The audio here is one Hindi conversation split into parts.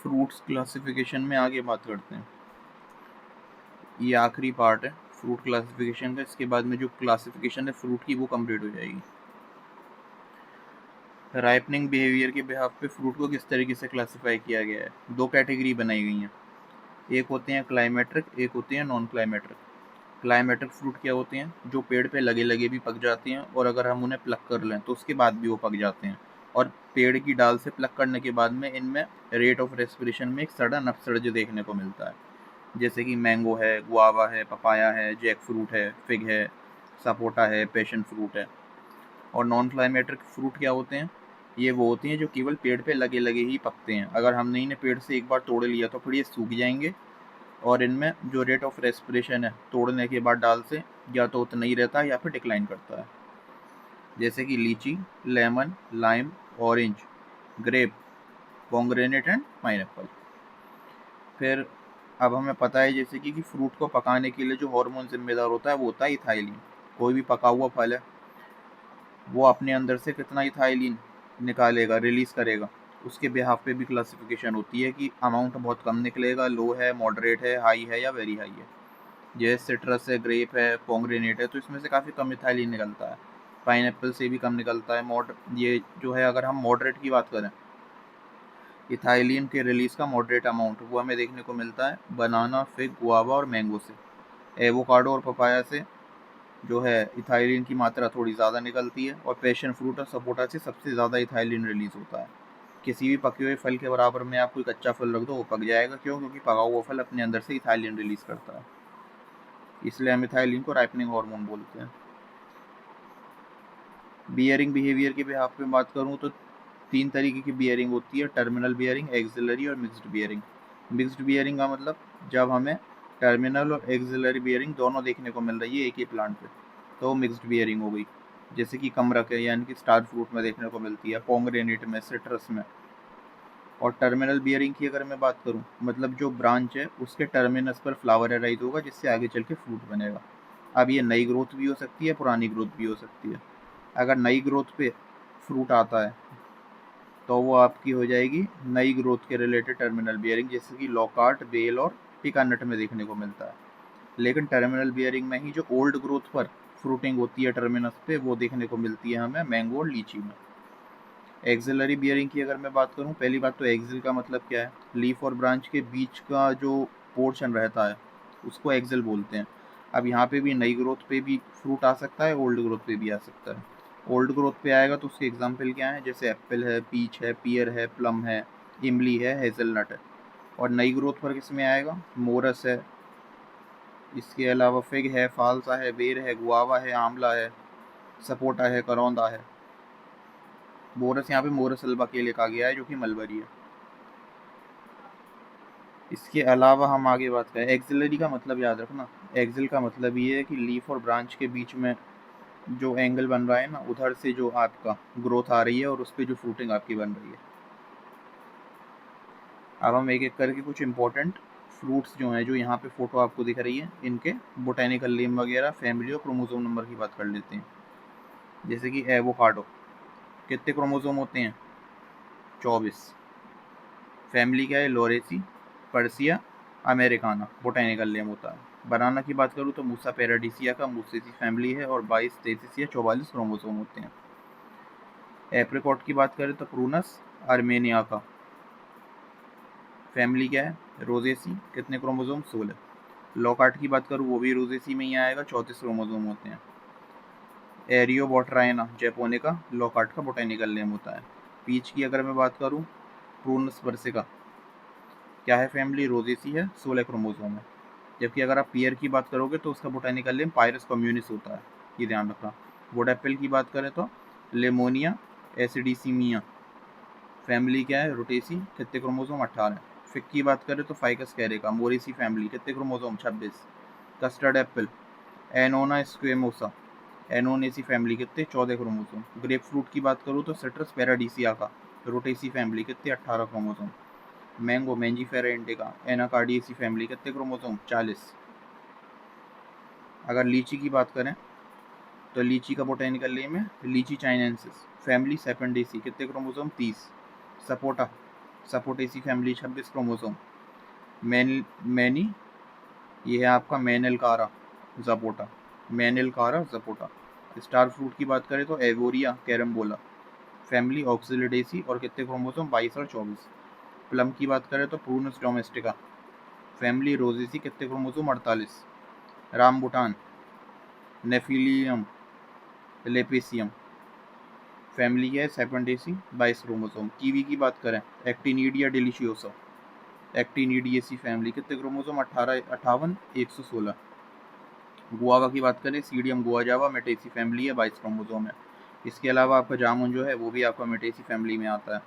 फ्रूट्स क्लासिफिकेशन में आगे बात करते हैं। ये आखिरी पार्ट है फ्रूट क्लासिफिकेशन का। इसके बाद में जो क्लासिफिकेशन है फ्रूट की वो कंप्लीट हो जाएगी। राइपनिंग बिहेवियर के बिहाफ पे फ्रूट को किस तरीके से क्लासिफाई किया गया है। दो कैटेगरी बनाई गई हैं, एक होते हैं क्लाइमेट्रिक, एक होते हैं नॉन क्लाइमेट्रिक। क्लाइमेट्रिक फ्रूट क्या होते हैं, जो पेड़ पे लगे लगे भी पक जाते हैं और अगर हम उन्हें प्लक कर लें तो उसके बाद भी वो पक जाते हैं, और पेड़ की डाल से प्लक करने के बाद में इनमें रेट ऑफ रेस्पिरेशन में एक सडन अपसर्ज देखने को मिलता है। जैसे कि मैंगो है, गुआवा है, पपाया है, जैक फ्रूट है, फिग है, सपोटा है, पैशन फ्रूट है। और नॉन क्लाइमेट्रिक फ्रूट क्या होते हैं, ये वो होती हैं जो केवल पेड़ पे लगे लगे ही पकते हैं। अगर हमने इन्हें पेड़ से एक बार तोड़ लिया तो फिर ये सूख जाएंगे, और इनमें जो रेट ऑफ रेस्पिरेशन है तोड़ने के बाद डाल से या तो उतना ही रहता है या फिर डिक्लाइन करता है। जैसे कि lychee, lemon, lime, orange, grape, pomegranate and pineapple. फिर अब हमें पता है जैसे कि फ्रूट को पकाने के लिए जो हार्मोन जिम्मेदार होता है वो होता है इथाइलिन। कोई भी पका हुआ फल है वो अपने अंदर से कितना इथाइलिन निकालेगा, रिलीज करेगा, उसके बिहाफ पे भी क्लासिफिकेशन होती है कि अमाउंट बहुत कम निकलेगा, लो है, मॉडरेट है, हाई है या वेरी हाई है। जैसे सिट्रस है, ग्रेप है, पोमग्रेनेट है, तो इसमें से काफ़ी कम इथाइलिन निकलता है। पाइनएप्पल से भी कम निकलता है। ये जो है, अगर हम मॉडरेट की बात करें, इथाइलिन के रिलीज का मॉडरेट अमाउंट वो हमें देखने को मिलता है बनाना, फिग, गुआवा और मैंगो से। एवोकाडो और पपाया से जो है इथाइलिन की मात्रा थोड़ी ज़्यादा निकलती है, और पैशन फ्रूट और सपोटा से सबसे ज़्यादा इथाइलिन रिलीज होता है। किसी भी पके हुए फल के बराबर में आप कोई कच्चा फल रख दो वो पक जाएगा। क्यों? क्योंकि पका हुआ फल अपने अंदर से इथाइलिन रिलीज करता है, इसलिए हम इथाइलिन को राइपनिंग हार्मोन बोलते हैं। बियरिंग बिहेवियर के बिहाफ पे बात करूँ तो तीन तरीके की बियरिंग होती है, टर्मिनल बियरिंग, एक्सिलरी और मिक्स्ड बियरिंग। मिक्स्ड बियरिंग का मतलब जब हमें टर्मिनल और एक्सिलरी बियरिंग दोनों देखने को मिल रही है एक ही प्लांट पे, तो वो मिक्स्ड बियरिंग हो गई। जैसे कि कमरक है, यानी कि स्टार फ्रूट में देखने को मिलती है, पोमग्रेनेट में, सिट्रस में। और टर्मिनल बियरिंग की अगर मैं बात करूं, मतलब जो ब्रांच है उसके टर्मिनस पर फ्लावर एराइज होगा जिससे आगे चल के फ्रूट बनेगा। अब ये नई ग्रोथ भी हो सकती है, पुरानी ग्रोथ भी हो सकती है। अगर नई ग्रोथ पे फ्रूट आता है तो वो आपकी हो जाएगी नई ग्रोथ के रिलेटेड टर्मिनल बियरिंग, जैसे कि लॉकार्ट, बेल और पिकानट में देखने को मिलता है। लेकिन टर्मिनल बियरिंग में ही जो ओल्ड ग्रोथ पर फ्रूटिंग होती है टर्मिनस पे, वो देखने को मिलती है हमें मैंगो और लीची में। एक्सिलरी बियरिंग की अगर मैं बात करूं, पहली बात तो एक्सिल का मतलब क्या है, लीफ और ब्रांच के बीच का जो पोर्शन रहता है उसको एक्सिल बोलते हैं। अब यहाँ पे भी नई ग्रोथ पे भी फ्रूट आ सकता है, ओल्ड ग्रोथ पे भी आ सकता है। ओल्ड ग्रोथ पे आएगा तो उसके एग्जाम्पल क्या है, जैसे एप्पल है, पीच है, पियर है, प्लम है, इमली है, हेजलनट है। और नई ग्रोथ पर किस में आएगा, मोरस है, इसके अलावा फिग है, फालसा है, बेर है, गुआवा है, आंवला है, सपोटा है, करौंदा है। मोरस यहाँ पे मोरस अल्बा के लिखा गया है जो कि मलबरी है। इसके अलावा हम आगे बात करें, एक्सिलरी का मतलब याद रखना। एक्सिल का मतलब ये है कि लीफ और ब्रांच के बीच में जो एंगल बन रहा है ना, उधर से जो आपका ग्रोथ आ रही है और उस पर जो फ्रूटिंग आपकी बन रही है। अब हम एक एक करके कुछ इंपॉर्टेंट फ्रूट्स जो हैं, जो यहाँ पे फोटो आपको दिख रही है, इनके बोटेनिकल नेम वगैरह, फैमिली और क्रोमोसोम नंबर की बात कर लेते हैं। जैसे कि एवोकाडो, कितने क्रोमोसोम होते हैं, 24। फैमिली क्या है, लोरेसी, पर्सिया, अमेरिकाना बोटेनिकल नेम होता है। बनाना की बात करूँ तो मूसा पैराडीसिया का मूसेसी फैमिली है और 22, 33 या 44 क्रोमोसोम होते हैं। एप्रिकॉट की बात करें तो प्रूनस आर्मेनिया का फैमिली क्या है, रोजेसी, कितने क्रोमोसोम, 16। लॉकार्ट की बात करूँ वो भी रोजेसी में ही आएगा, 34 क्रोमोसोम होते हैं। एरियो बॉटराइना जैपोनिका लॉकार्ट का बोटेनिकल नेम होता है। पीच की अगर मैं बात करूँ, प्रूनस बर्सिका क्या है फैमिली, रोजेसी है, 16 क्रोमोसोम है। जबकि अगर आप पियर की बात करोगे तो उसका बोटेनिकल नेम पायरस कम्युनिस होता है, ये ध्यान रखना। वुड एप्पल की बात करें तो लेमोनिया एसिडिसीमिया फैमिली क्या है, रोटेसी, कितने क्रोमोसोम, 18। फिग की बात करें तो फाइकस कैरेका मोरेसी फैमिली, कितने chromosome, 26। Custard apple Annona squamosa Annonaceae family, कितने, 14 क्रोमोसोम। ग्रेप फ्रूट की बात करूँ तो सिट्रस पैराडीसिया का रोटेसी फैमिली, कितने, 18 chromosome. Mango Mangifera indica Anacardiaceae family, कितने क्रोमोसोम, 40। अगर लीची की बात करें तो लीची का बोटेनिकल नेम है लीची चाइनेंसिस, फैमिली सेपेंडेसी, कितने chromosome, 30। Sapota Sapotaceae family 26 chromosome. मैनी ये है आपका मैनलकारा जपोटा, मैनलकारा जपोटा। स्टार फ्रूट की बात करें तो एवोरिया कैरम्बोला फैमिली ऑक्सिलिडेसी और कितने क्रोमोसोम 22 और 24। प्लम की बात करें तो प्रूनस डोमेस्टिका फैमिली रोजेसी कितने क्रोमोसोम 48। रामबुटान नेफिलियम लेपेसियम फैमिली है सेपेंडेसी 22 क्रोमोसोम। कीवी की बात करें एक्टिनिडिया डिलीशियोसा एक्टिनिडियसी फैमिली कितने क्रोमोसोम 18 58 116। गुआवा की बात करें सीडियम गुआजावा मेटेसी फैमिली है 22 क्रोमोसोम है। इसके अलावा आपका जामुन जो है वो भी आपका मेटेसी फैमिली में आता है।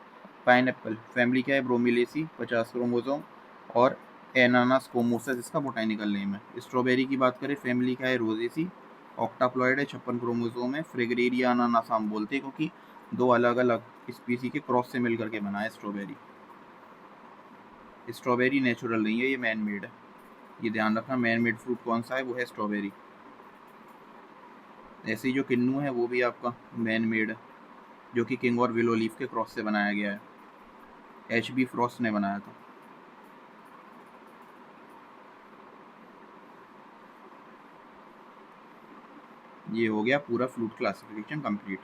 पाइनएप्पल फैमिली क्या है ब्रोमिलेसी 50 क्रोमोसोम और एनानास कोमोसस इसका बोटानिकल नेम है। स्ट्रॉबेरी की बात करें फैमिली क्या है रोजेसी, ऑक्टाप्लॉइड है 56 क्रोमोसोम है। फ्रेगरेरिया अनानास हम बोलते हैं क्योंकि दो अलग अलग स्पीसी के क्रॉस से मिल करके बना है स्ट्रॉबेरी। स्ट्रॉबेरी नेचुरल नहीं है, ये मैन मेड है, ये ध्यान रखना। मैन मेड फ्रूट कौन सा है, वो है स्ट्रॉबेरी। ऐसे ही जो किन्नू है वो भी आपका मैन मेड है, जो कि किंग और विलो लीफ के क्रॉस से बनाया गया है। HB फ्रॉस्ट ने बनाया था। ये हो गया पूरा फ्रूट क्लासिफिकेशन कंप्लीट।